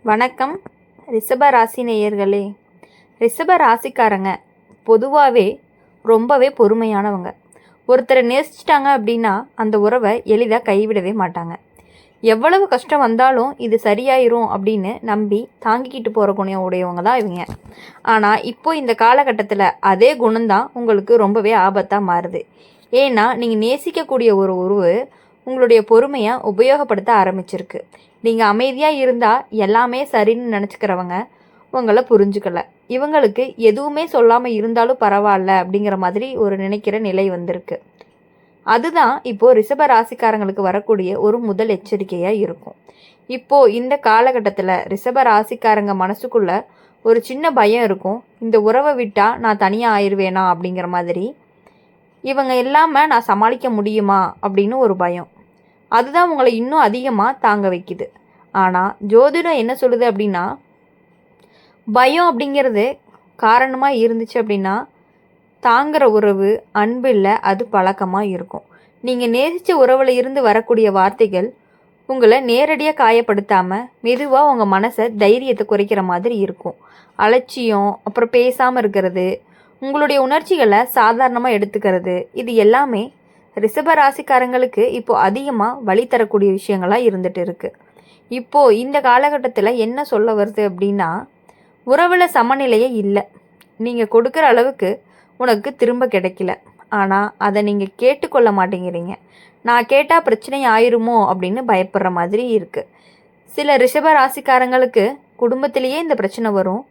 வணக்கம். ரிஷப ராசி நேயர்களே, ரிஷப ராசிக்காரங்க பொதுவாகவே ரொம்பவே பொறுமையானவங்க. ஒருத்தரை நேசிச்சிட்டாங்க அப்படின்னா அந்த உறவை எளிதாக கைவிடவே மாட்டாங்க. எவ்வளவு கஷ்டம் வந்தாலும் இது சரியாயிரும் அப்படின்னு நம்பி தாங்கிக்கிட்டு போகிற குணம் உடையவங்க தான் இவங்க. ஆனால் இப்போ இந்த காலகட்டத்தில் அதே குணம்தான் உங்களுக்கு ரொம்பவே ஆபத்தாக மாறுது. ஏன்னா நீங்கள் நேசிக்கக்கூடிய ஒரு உறவு உங்களுடைய பொறுமையை உபயோகப்படுத்த ஆரம்பிச்சிருக்கு. நீங்கள் அமைதியாக இருந்தால் எல்லாமே சரின்னு நினச்சிக்கிறவங்க உங்களை புரிஞ்சுக்கல. இவங்களுக்கு எதுவுமே சொல்லாமல் இருந்தாலும் பரவாயில்ல அப்படிங்கிற மாதிரி ஒரு நினைக்கிற நிலை வந்திருக்கு. அதுதான் இப்போது ரிஷப ராசிக்காரங்களுக்கு வரக்கூடிய ஒரு முதல் எச்சரிக்கையாக இருக்கும். இப்போது இந்த காலகட்டத்தில் ரிஷப ராசிக்காரங்க மனசுக்குள்ள ஒரு சின்ன பயம் இருக்கும். இந்த உறவை விட்டால் நான் தனியாக ஆயிடுவேனா அப்படிங்கிற மாதிரி. இவங்க இல்லாமல் நான் சமாளிக்க முடியுமா அப்படின்னு ஒரு பயம். அதுதான் உங்களை இன்னும் அதிகமாக தாங்க வைக்குது. ஆனால் ஜோதிடம் என்ன சொல்லுது அப்படின்னா, பயம் அப்படிங்கிறது காரணமாக இருந்துச்சு அப்படின்னா தாங்குகிற உறவு அன்பு இல்லை, அது பழக்கமாக இருக்கும். நீங்கள் நேசித்த உறவில் இருந்து வரக்கூடிய வார்த்தைகள் உங்களை நேரடியாக காயப்படுத்தாமல் மெதுவாக உங்கள் மனசை தைரியத்தை குறைக்கிற மாதிரி இருக்கும். அலட்சியம், அப்புறம் பேசாமல் இருக்கிறது, உங்களுடைய உணர்ச்சிகளை சாதாரணமாக எடுத்துக்கிறது, இது எல்லாமே ரிஷப ராசிக்காரங்களுக்கு இப்போது அதிகமாக வழி தரக்கூடிய விஷயங்களாக இருந்துகிட்டு இருக்குது. இப்போது இந்த காலகட்டத்தில் என்ன சொல்ல வருது அப்படின்னா, உறவில் சமநிலையே இல்லை. நீங்கள் கொடுக்குற அளவுக்கு உனக்கு திரும்ப கிடைக்கல. ஆனால் அதை நீங்கள் கேட்டுக்கொள்ள மாட்டேங்கிறீங்க. நான் கேட்டால் பிரச்சனை ஆயிருமோ அப்படின்னு பயப்படுற மாதிரி இருக்குது. சில ரிஷப ராசிக்காரங்களுக்கு குடும்பத்திலேயே இந்த பிரச்சனை வரும்.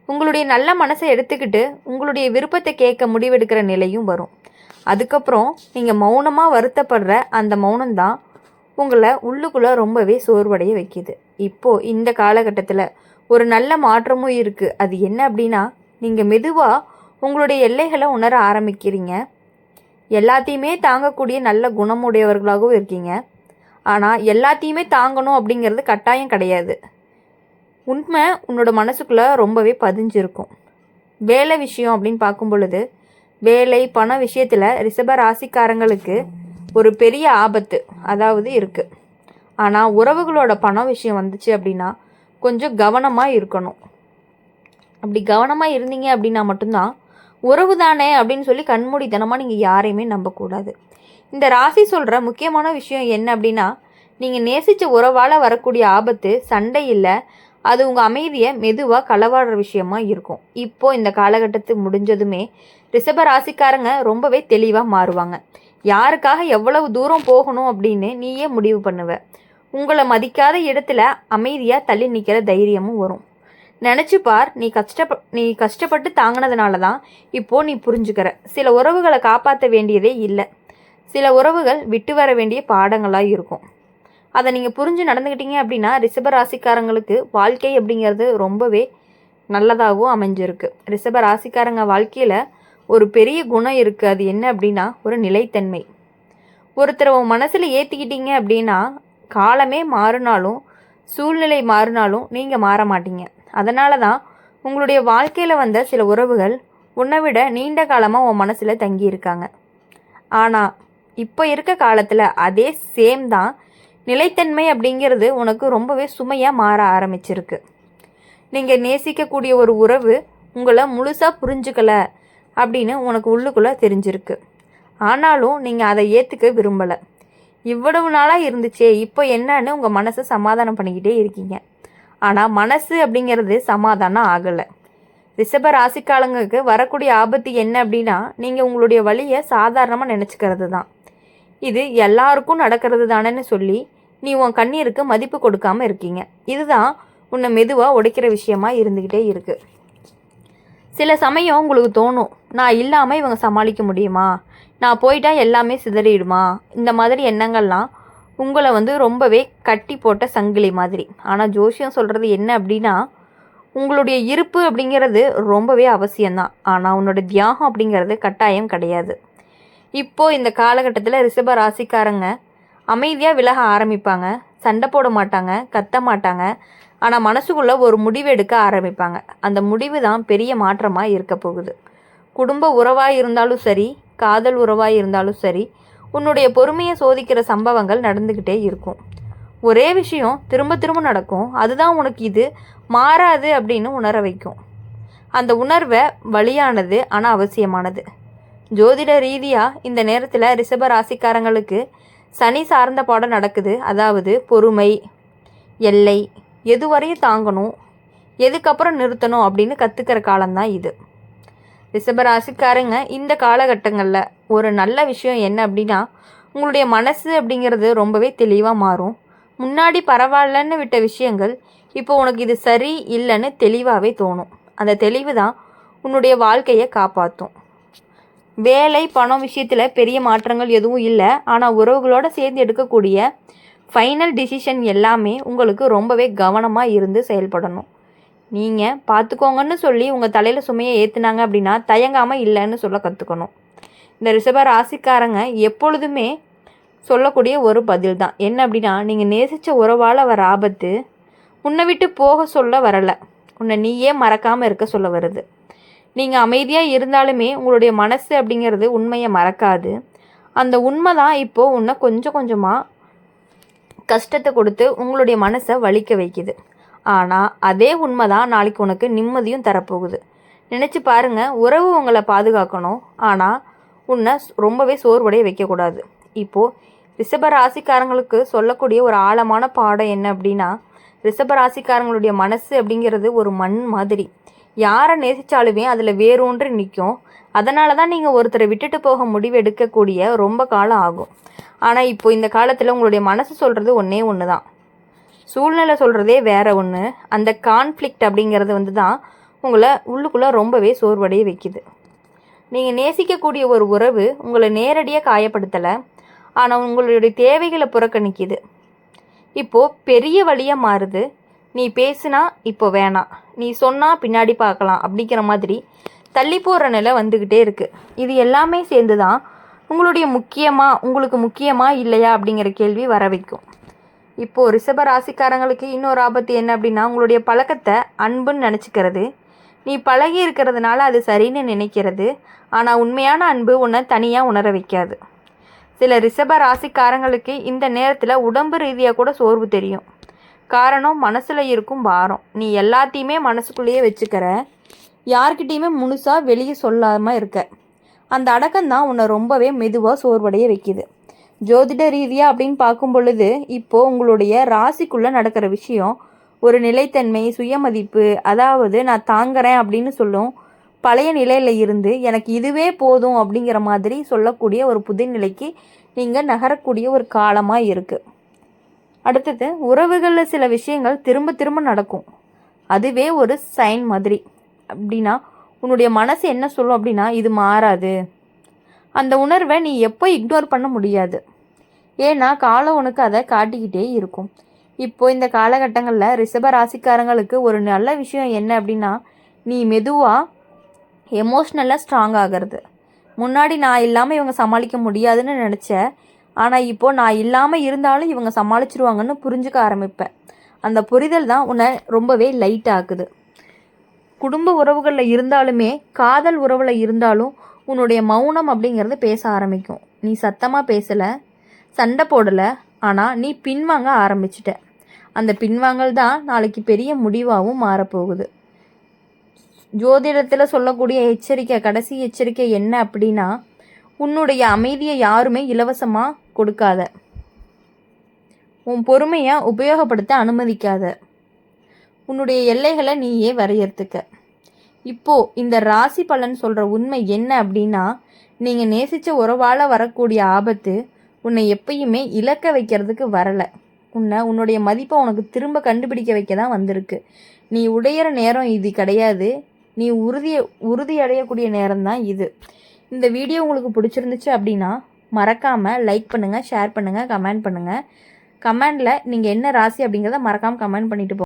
உங்களுடைய நல்ல மனசை எடுத்துக்கிட்டு உங்களுடைய விருப்பத்தை கேட்க முடிவெடுக்கிற நிலையும் வரும். அதுக்கப்புறம் நீங்கள் மௌனமாக வருத்தப்படுற அந்த மௌனம்தான் உங்களை உள்ளுக்குள்ளே ரொம்பவே சோர்வடைய வைக்கிது. இப்போது இந்த காலகட்டத்தில் ஒரு நல்ல மாற்றமும் இருக்குது. அது என்ன அப்படின்னா, நீங்கள் மெதுவாக உங்களுடைய எல்லைகளை உணர ஆரம்பிக்கிறீங்க. எல்லாத்தையுமே தாங்கக்கூடிய நல்ல குணமுடையவர்களாகவும் இருக்கீங்க. ஆனால் எல்லாத்தையுமே தாங்கணும் அப்படிங்கிறது கட்டாயம் கிடையாது. உண்மை உன்னோட மனசுக்குள்ளே ரொம்பவே பதிஞ்சிருக்கும். வேலை விஷயம் அப்படின்னு பார்க்கும் பொழுது, வேலை பண விஷயத்தில் ரிஷப ராசிக்காரங்களுக்கு ஒரு பெரிய ஆபத்து அதாவது இருக்குது. ஆனால் உறவுகளோட பண விஷயம் வந்துச்சு அப்படின்னா கொஞ்சம் கவனமாக இருக்கணும். அப்படி கவனமாக இருந்தீங்க அப்படின்னா மட்டும்தான் உறவு தானே அப்படின்னு சொல்லி கண்மூடித்தனமாக நீங்கள் யாரையுமே நம்பக்கூடாது. இந்த ராசி சொல்கிற முக்கியமான விஷயம் என்ன அப்படின்னா, நீங்கள் நேசித்த உறவால் வரக்கூடிய ஆபத்து சண்டை இல்லை, அது உங்கள் அமைதியை மெதுவாக களவாடுற விஷயமா இருக்கும். இப்போது இந்த காலகட்டத்துக்கு முடிஞ்சதுமே ரிஷப ராசிக்காரங்க ரொம்பவே தெளிவாக மாறுவாங்க. யாருக்காக எவ்வளவு தூரம் போகணும் அப்படின்னு நீயே முடிவு பண்ணுவ. உங்களை மதிக்காத இடத்துல அமைதியாக தள்ளி நிற்கிற தைரியமும் வரும். நினச்சிப்பார், நீ கஷ்டப்பட்டு தாங்கினதுனால தான் இப்போது நீ புரிஞ்சுக்கிற. சில உறவுகளை காப்பாற்ற வேண்டியதே இல்லை. சில உறவுகள் விட்டு வர வேண்டிய பாடங்களாக இருக்கும். அதை நீங்கள் புரிஞ்சு நடந்துக்கிட்டீங்க அப்படின்னா ரிஷப ராசிக்காரங்களுக்கு வாழ்க்கை அப்படிங்கிறது ரொம்பவே நல்லதாகவும் அமைஞ்சிருக்கு. ரிஷப ராசிக்காரங்க வாழ்க்கையில் ஒரு பெரிய குணம் இருக்குது. அது என்ன அப்படின்னா ஒரு நிலைத்தன்மை. ஒருத்தரை உன் மனசில் ஏற்றிக்கிட்டீங்க அப்படின்னா காலமே மாறினாலும் சூழ்நிலை மாறினாலும் நீங்கள் மாற மாட்டீங்க. அதனால தான் உங்களுடைய வாழ்க்கையில் வந்த சில உறவுகள் உன்னை விட நீண்ட காலமாக உன் மனசில் தங்கியிருக்காங்க. ஆனால் இப்போ இருக்க காலத்தில் அதே சேம் தான் நிலைத்தன்மை அப்படிங்கிறது உனக்கு ரொம்பவே சுமையாக மாற ஆரம்பிச்சிருக்கு. நீங்கள் நேசிக்கக்கூடிய ஒரு உறவு உங்களை முழுசாக புரிஞ்சுக்கலை அப்படின்னு உனக்கு உள்ளுக்குள்ளே தெரிஞ்சிருக்கு. ஆனாலும் நீங்கள் அதை ஏற்றுக்க விரும்பலை. இவ்வளவு நாளாக இருந்துச்சே, இப்போ என்னன்னு உங்கள் மனசை சமாதானம் பண்ணிக்கிட்டே இருக்கீங்க. ஆனால் மனசு அப்படிங்கிறது சமாதானம் ஆகலை. ரிஷப ராசிக்காரங்களுக்கு வரக்கூடிய ஆபத்து என்ன அப்படின்னா, நீங்கள் உங்களுடைய வழியை சாதாரணமாக நினச்சிக்கிறது தான். இது எல்லாருக்கும் நடக்கிறது தானேன்னு சொல்லி நீ உன் கண்ணீருக்கு மதிப்பு கொடுக்காமல் இருக்கீங்க. இதுதான் உன்னை மெதுவாக உடைக்கிற விஷயமா இருந்துக்கிட்டே இருக்குது. சில சமயம் உங்களுக்கு தோணும், நான் இல்லாமல் இவங்க சமாளிக்க முடியுமா, நான் போயிட்டா எல்லாமே சிதறிடுமா, இந்த மாதிரி எண்ணங்கள்லாம் உங்களை ரொம்பவே கட்டி போட்ட சங்கிலி மாதிரி. ஆனால் ஜோசியம் சொல்கிறது என்ன அப்படின்னா, உங்களுடைய இருப்பு அப்படிங்கிறது ரொம்பவே அவசியம்தான். ஆனால் உன்னோட தியாகம் அப்படிங்கிறது கட்டாயம் கிடையாது. இப்போது இந்த காலகட்டத்தில் ரிஷப ராசிக்காரங்க அமைதியாக விலக ஆரம்பிப்பாங்க. சண்டை போட மாட்டாங்க, கத்த மாட்டாங்க. ஆனால் மனசுக்குள்ளே ஒரு முடிவு எடுக்க ஆரம்பிப்பாங்க. அந்த முடிவு தான் பெரிய மாற்றமாக இருக்க போகுது. குடும்ப உறவாக இருந்தாலும் சரி, காதல் உறவாக இருந்தாலும் சரி, உன்னுடைய பொறுமையை சோதிக்கிற சம்பவங்கள் நடந்துக்கிட்டே இருக்கும். ஒரே விஷயம் திரும்ப திரும்ப நடக்கும், அதுதான் உனக்கு இது மாறாது அப்படின்னு உணர வைக்கும். அந்த உணர்வை வலியானது ஆனால் அவசியமானது. ஜோதிட ரீதியாக இந்த நேரத்தில் ரிஷப ராசிக்காரங்களுக்கு சனி சார்ந்த பாடம் நடக்குது. அதாவது பொறுமை, எல்லை, எது வரையும் தாங்கணும், எதுக்கப்புறம் நிறுத்தணும் அப்படின்னு கற்றுக்கிற காலம்தான் இது. ரிஷபராசிக்காரங்க இந்த காலகட்டங்களில் ஒரு நல்ல விஷயம் என்ன அப்படின்னா, உங்களுடைய மனசு அப்படிங்கிறது ரொம்பவே தெளிவாக மாறும். முன்னாடி பரவாயில்லன்னு விட்ட விஷயங்கள் இப்போ உனக்கு இது சரி இல்லைன்னு தெளிவாகவே தோணும். அந்த தெளிவு தான் உன்னுடைய வாழ்க்கையை காப்பாற்றும். வேலை பணம் விஷயத்தில் பெரிய மாற்றங்கள் எதுவும் இல்லை. ஆனால் உறவுகளோடு சேர்ந்து எடுக்கக்கூடிய ஃபைனல் டிசிஷன் எல்லாமே உங்களுக்கு ரொம்பவே கவனமாக இருந்து செயல்படணும். நீங்கள் பார்த்துக்கோங்கன்னு சொல்லி உங்கள் தலையில் சுமையை ஏற்றுனாங்க அப்படின்னா தயங்காமல் இல்லைன்னு சொல்ல கற்றுக்கணும். இந்த ரிஷப ராசிக்காரங்க எப்பொழுதுமே சொல்லக்கூடிய ஒரு பதில் தான் என்ன அப்படின்னா, நீங்கள் நேசித்த உறவால் வர ஆபத்து உன்னை விட்டு போக சொல்ல வரலை, உன்னை நீயே மறக்காமல் இருக்க சொல்ல வருது. நீங்கள் அமைதியாக இருந்தாலுமே உங்களுடைய மனசு அப்படிங்கிறது உண்மையை மறக்காது. அந்த உண்மை தான் இப்போது உன்னை கொஞ்சம் கொஞ்சமாக கஷ்டத்தை கொடுத்து உங்களுடைய மனசை வலிக்க வைக்குது. ஆனால் அதே உண்மை தான் நாளைக்கு உனக்கு நிம்மதியும் தரப்போகுது. நினச்சி பாருங்கள், உறவு உங்களை பாதுகாக்கணும், ஆனால் உன்னை ரொம்பவே சோர்வடைய வைக்கக்கூடாது. இப்போது ரிஷப ராசிக்காரங்களுக்கு சொல்லக்கூடிய ஒரு ஆழமான பாடம் என்ன அப்படின்னா, ரிஷப ராசிக்காரங்களுடைய மனசு அப்படிங்கிறது ஒரு மண் மாதிரி. யாரை நேசித்தாலுமே அதில் வேரூன்றி நிற்கும். அதனால தான் நீங்கள் ஒருத்தரை விட்டுட்டு போக முடிவு எடுக்கக்கூடிய ரொம்ப காலம் ஆகும். ஆனால் இப்போ இந்த காலத்தில் உங்களுடைய மனசு சொல்கிறது ஒன்றே ஒன்று தான், சூழ்நிலை சொல்கிறதே வேறு ஒன்று. அந்த கான்ஃப்ளிக்ட் அப்படிங்கிறது தான் உங்களை உள்ளுக்குள்ளே ரொம்பவே சோர்வடைய வைக்குது. நீங்கள் நேசிக்கக்கூடிய ஒரு உறவு உங்களை நேரடியாக காயப்படுத்தலை, ஆனால் உங்களுடைய தேவைகளை புறக்கணிக்குது. இப்போது பெரிய வழியாக மாறுது. நீ பேசுனா இப்போ வேணாம், நீ சொன்னால் பின்னாடி பார்க்கலாம் அப்படிங்கிற மாதிரி தள்ளி போகிற நிலை வந்துக்கிட்டே இருக்குது. இது எல்லாமே சேர்ந்து தான் உங்களுக்கு முக்கியமா இல்லையா அப்படிங்கிற கேள்வி வர வைக்கும். இப்போது ரிஷப ராசிக்காரங்களுக்கு இன்னொரு ஆபத்து என்ன அப்படின்னா, உங்களுடைய பழக்கத்தை அன்புன்னு நினச்சிக்கிறது. நீ பழகி இருக்கிறதுனால அது சரின்னு நினைக்கிறது. ஆனால் உண்மையான அன்பு உன்னை தனியாக உணர வைக்காது. சில ரிஷப ராசிக்காரங்களுக்கு இந்த நேரத்தில் உடம்பு ரீதியாக கூட சோர்வு தெரியும். காரணம் மனசில் இருக்கும் பாரம். நீ எல்லாத்தையுமே மனசுக்குள்ளேயே வச்சுக்கிற, யார்கிட்டையுமே முழுசாக வெளியே சொல்லாமல் இருக்க. அந்த அடக்கம்தான் உன்னை ரொம்பவே மெதுவாக சோர்வடைய வைக்கிது. ஜோதிட ரீதியாக அப்படின்னு பார்க்கும் பொழுது இப்போது உங்களுடைய ராசிக்குள்ளே நடக்கிற விஷயம் ஒரு நிலைத்தன்மை, சுயமதிப்பு, அதாவது நான் தாங்குறேன் அப்படின்னு சொல்லும் பழைய நிலையில் இருந்து எனக்கு இதுவே போதும் அப்படிங்கிற மாதிரி சொல்லக்கூடிய ஒரு புதுநிலைக்கு நீங்கள் நகரக்கூடிய ஒரு காலமாக இருக்குது. அடுத்தது, உறவுகளில் சில விஷயங்கள் திரும்ப திரும்ப நடக்கும். அதுவே ஒரு சைன் மாதிரி. அப்படின்னா உன்னுடைய மனசு என்ன சொல்லும் அப்படின்னா, இது மாறாது. அந்த உணர்வை நீ எப்போ இக்னோர் பண்ண முடியாது. ஏன்னா காலம் உனக்கு அதை காட்டிக்கிட்டே இருக்கும். இப்போது இந்த காலகட்டங்களில் ரிஷப ராசிக்காரங்களுக்கு ஒரு நல்ல விஷயம் என்ன அப்படின்னா, நீ மெதுவாக எமோஷ்னலாக ஸ்ட்ராங் ஆகிறது. முன்னாடி நான் இல்லாமல் இவங்க சமாளிக்க முடியாதுன்னு நினச்சேன், ஆனால் இப்போது நான் இல்லாமல் இருந்தாலும் இவங்க சமாளிச்சிருவாங்கன்னு புரிஞ்சுக்க ஆரம்பிப்பேன். அந்த புரிதல் தான் உன்னை ரொம்பவே லைட் ஆக்குது. குடும்ப உறவுகளில் இருந்தாலுமே காதல் உறவில் இருந்தாலும் உன்னுடைய மௌனம் அப்படிங்கிறது பேச ஆரம்பிக்கும். நீ சத்தமாக பேசலை, சண்டை போடலை, ஆனால் நீ பின்வாங்க ஆரம்பிச்சிட்ட. அந்த பின்வாங்கல் தான் நாளைக்கு பெரிய முடிவாகவும் மாறப்போகுது. ஜோதிடத்தில் சொல்லக்கூடிய எச்சரிக்கை, கடைசி எச்சரிக்கை என்ன அப்படின்னா, உன்னுடைய அமைதியை யாருமே இலவசமாக கொடுக்காத, உன் பொறுமையை உபயோகப்படுத்த அனுமதிக்காத, உன்னுடைய எல்லைகளை நீயே வரையறுத்துக்க. இப்போது இந்த ராசி பலன் சொல்கிற உண்மை என்ன அப்படின்னா, நீங்கள் நேசித்த உறவால் வரக்கூடிய ஆபத்து உன்னை எப்பயுமே இழக்க வைக்கிறதுக்கு வரலை. உன்னுடைய மதிப்பை உனக்கு திரும்ப கண்டுபிடிக்க வைக்க தான் வந்திருக்கு. நீ உடையிற நேரம் இது கிடையாது, நீ உறுதி அடையக்கூடிய நேரம் தான் இது. இந்த வீடியோ உங்களுக்கு பிடிச்சிருந்துச்சு அப்படின்னா மறக்காமல் லைக் பண்ணுங்கள், ஷேர் பண்ணுங்கள், கமெண்ட் பண்ணுங்கள். கமெண்டில் நீங்கள் என்ன ராசி அப்படிங்கிறத மறக்காமல் கமெண்ட் பண்ணிவிட்டு